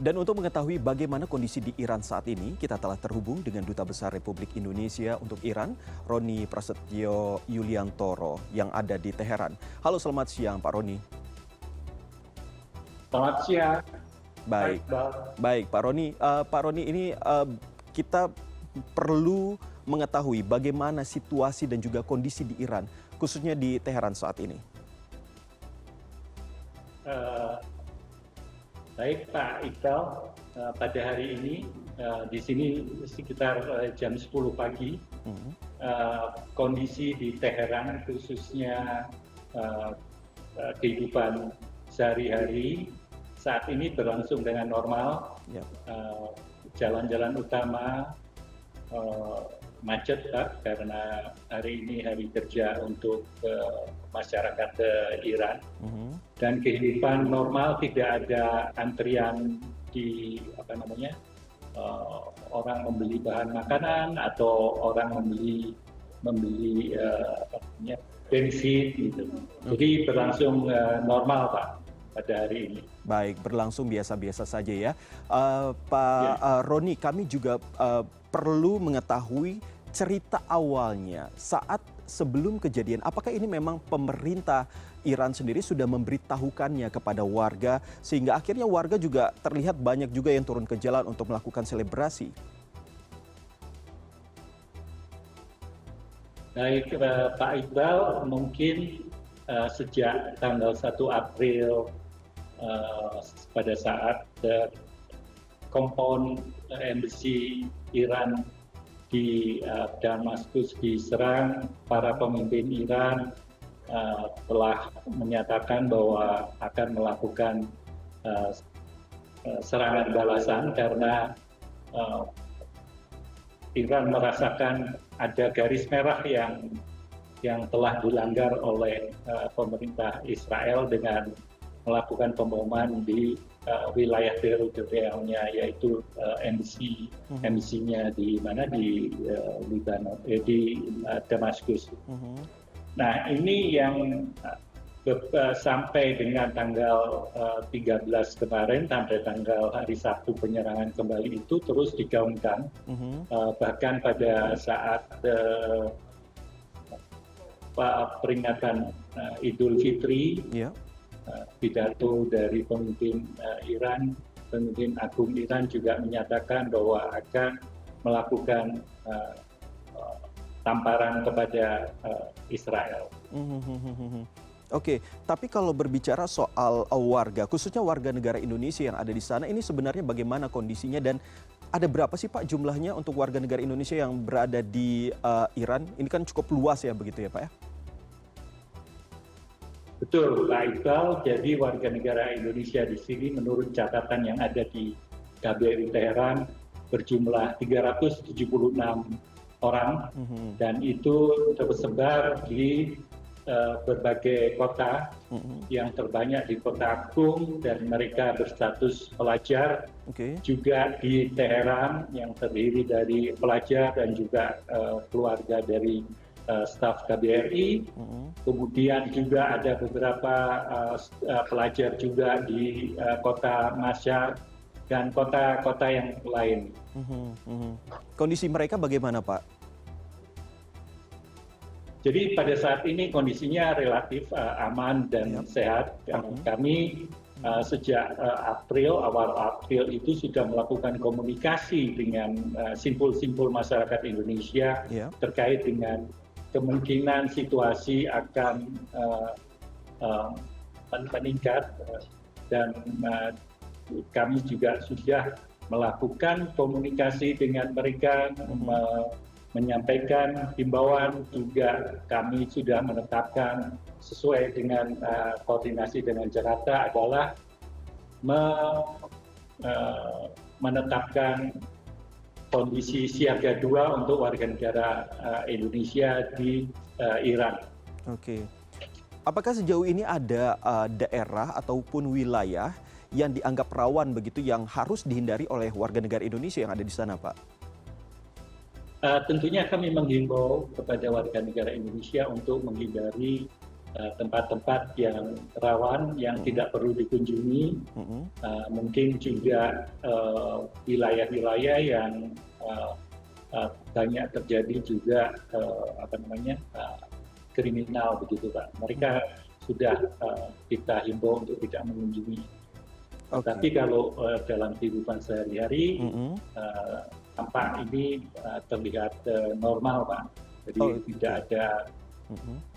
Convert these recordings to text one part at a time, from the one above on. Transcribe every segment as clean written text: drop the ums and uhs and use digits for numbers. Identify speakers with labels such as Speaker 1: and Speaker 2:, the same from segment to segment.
Speaker 1: Dan untuk mengetahui bagaimana kondisi di Iran saat ini, kita telah terhubung dengan Duta Besar Republik Indonesia untuk Iran, Roni Prasetyo Yuliantoro, yang ada di Teheran. Halo, selamat siang Pak Roni.
Speaker 2: Selamat siang, Pak
Speaker 1: Baik,
Speaker 2: Iqbal.
Speaker 1: baik Pak Roni. Pak Roni, ini kita perlu mengetahui bagaimana situasi dan juga kondisi di Iran, khususnya di Teheran saat ini.
Speaker 2: Eh, Baik Pak Iqbal, pada hari ini di sini sekitar jam 10 pagi,
Speaker 1: Mhm.
Speaker 2: kondisi di Teheran khususnya kehidupan sehari-hari saat ini berlangsung dengan normal.
Speaker 1: Ya.
Speaker 2: Jalan-jalan utama macet Pak, karena hari ini hari kerja untuk masyarakat Iran.
Speaker 1: Mhm.
Speaker 2: Dan kehidupan normal, tidak ada antrian di orang membeli bahan makanan atau orang membeli bensin gitu. Jadi berlangsung normal Pak pada hari ini.
Speaker 1: Baik, berlangsung biasa-biasa saja ya. Pak Roni, kami juga perlu mengetahui cerita awalnya saat sebelum kejadian. Apakah ini memang pemerintah Iran sendiri sudah memberitahukannya kepada warga sehingga akhirnya warga juga terlihat banyak juga yang turun ke jalan untuk melakukan selebrasi?
Speaker 2: Baik Pak Iqbal, mungkin sejak tanggal 1 April pada saat kompon embassy Iran di Damaskus diserang, para pemimpin Iran telah menyatakan bahwa akan melakukan serangan balasan karena Iran merasakan ada garis merah yang telah dilanggar oleh pemerintah Israel dengan melakukan pemboman di wilayah teritorialnya, yaitu embassy-nya di Damaskus. Nah, ini yang sampai dengan tanggal 13 kemarin, sampai tanggal hari Sabtu penyerangan kembali itu terus digaungkan. Bahkan pada saat peringatan Idul Fitri, pidato dari pemimpin Iran, pemimpin agung Iran juga menyatakan bahwa akan melakukan tamparan kepada Israel.
Speaker 1: Oke, tapi kalau berbicara soal warga, khususnya warga negara Indonesia yang ada di sana, ini sebenarnya bagaimana kondisinya dan ada berapa sih Pak jumlahnya untuk warga negara Indonesia yang berada di Iran? Ini kan cukup luas ya begitu ya Pak ya?
Speaker 2: Betul Pak Iqbal, jadi warga negara Indonesia di sini menurut catatan yang ada di KBRI Teheran berjumlah 376 orang, dan itu tersebar di berbagai kota, yang terbanyak di kota Qum dan mereka berstatus pelajar, juga di Teheran yang terdiri dari pelajar dan juga keluarga dari staf KBRI, kemudian juga ada beberapa pelajar juga di kota Mashhad dan kota-kota yang lain.
Speaker 1: Kondisi mereka bagaimana Pak?
Speaker 2: Jadi pada saat ini kondisinya relatif aman dan sehat. Kami sejak awal April itu sudah melakukan komunikasi dengan simpul-simpul masyarakat Indonesia terkait dengan kemungkinan situasi akan meningkat, dan kami juga sudah melakukan komunikasi dengan mereka, menyampaikan himbauan. Juga kami sudah menetapkan sesuai dengan koordinasi dengan Jakarta adalah menetapkan kondisi siaga 2 untuk warga negara Indonesia di Iran.
Speaker 1: Oke. Apakah sejauh ini ada daerah ataupun wilayah yang dianggap rawan begitu yang harus dihindari oleh warga negara Indonesia yang ada di sana, Pak?
Speaker 2: Tentunya kami menghimbau kepada warga negara Indonesia untuk menghindari tempat-tempat yang rawan yang tidak perlu dikunjungi, mungkin juga wilayah-wilayah yang banyak terjadi juga kriminal begitu Pak. Mereka sudah kita himbau untuk tidak mengunjungi. Tapi kalau dalam kehidupan sehari-hari tampak ini terlihat normal Pak. Jadi tidak ada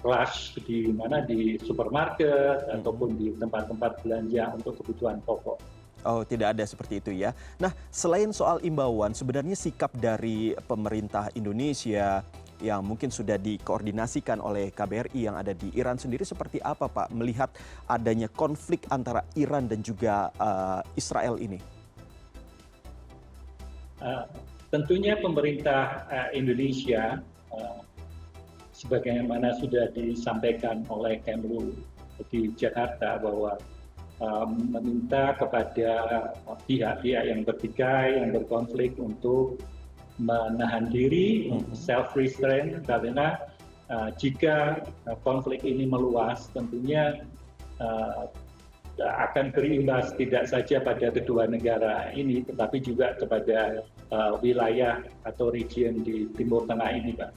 Speaker 2: rush di mana di supermarket ataupun di tempat-tempat belanja untuk kebutuhan pokok.
Speaker 1: Oh, tidak ada seperti itu ya. Nah, selain soal imbauan, sebenarnya sikap dari pemerintah Indonesia yang mungkin sudah dikoordinasikan oleh KBRI yang ada di Iran sendiri seperti apa, Pak? Melihat adanya konflik antara Iran dan juga Israel ini.
Speaker 2: Tentunya pemerintah Indonesia sebagaimana sudah disampaikan oleh Kemlu di Jakarta bahwa meminta kepada pihak-pihak yang bertikai, yang berkonflik untuk menahan diri, self-restraint, karena jika konflik ini meluas tentunya akan berimbas tidak saja pada kedua negara ini, tetapi juga kepada wilayah atau region di Timur Tengah ini, Pak.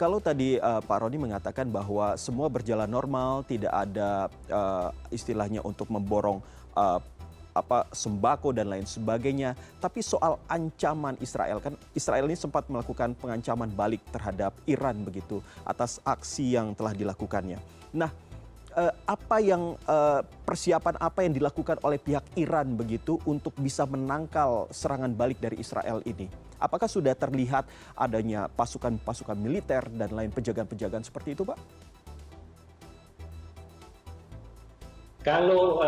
Speaker 1: Kalau tadi Pak Roni mengatakan bahwa semua berjalan normal, tidak ada istilahnya untuk memborong sembako dan lain sebagainya. Tapi soal ancaman Israel, kan Israel ini sempat melakukan pengancaman balik terhadap Iran begitu atas aksi yang telah dilakukannya. Nah, persiapan apa yang dilakukan oleh pihak Iran begitu untuk bisa menangkal serangan balik dari Israel ini? Apakah sudah terlihat adanya pasukan-pasukan militer dan lain penjagaan-penjagaan seperti itu, Pak?
Speaker 2: Kalau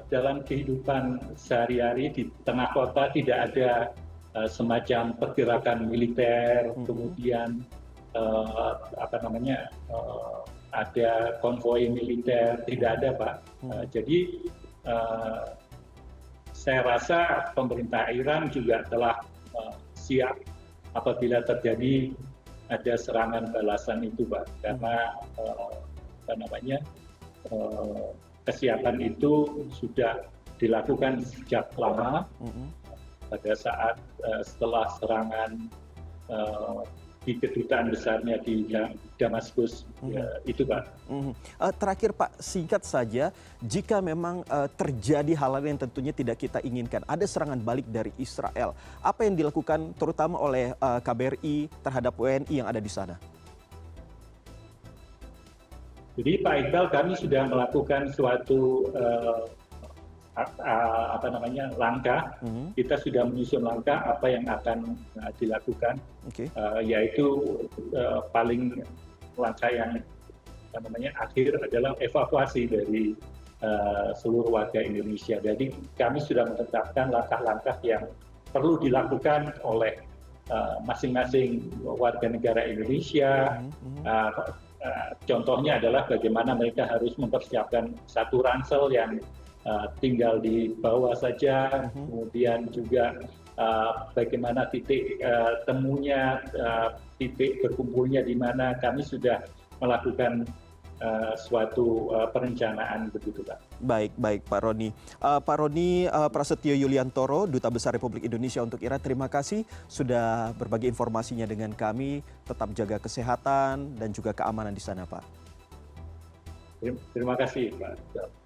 Speaker 2: dalam kehidupan sehari-hari di tengah kota tidak ada semacam pergerakan militer, kemudian ada konvoi militer, tidak ada Pak. Jadi saya rasa pemerintah Iran juga telah siap apabila terjadi ada serangan balasan itu Pak. Karena kesiapan itu sudah dilakukan sejak lama pada saat setelah serangan di kedutaan besarnya di Damaskus itu Pak.
Speaker 1: Terakhir Pak, singkat saja, jika memang terjadi hal-hal yang tentunya tidak kita inginkan, ada serangan balik dari Israel, apa yang dilakukan terutama oleh KBRI terhadap WNI yang ada di sana?
Speaker 2: Jadi Pak Iqbal, kami sudah melakukan suatu langkah. Kita sudah menyusun langkah apa yang akan dilakukan, yaitu paling langkah yang akhir adalah evakuasi dari seluruh warga Indonesia. Jadi kami sudah menetapkan langkah-langkah yang perlu dilakukan oleh masing-masing warga negara Indonesia. Contohnya adalah bagaimana mereka harus mempersiapkan satu ransel yang tinggal di bawah saja, kemudian juga bagaimana titik temunya, titik berkumpulnya di mana. Kami sudah melakukan suatu perencanaan begitu Pak.
Speaker 1: Baik Pak Roni. Pak Roni Prasetyo Yuliantoro, Duta Besar Republik Indonesia untuk Iran, terima kasih sudah berbagi informasinya dengan kami. Tetap jaga kesehatan dan juga keamanan di sana Pak.
Speaker 2: Terima kasih Pak.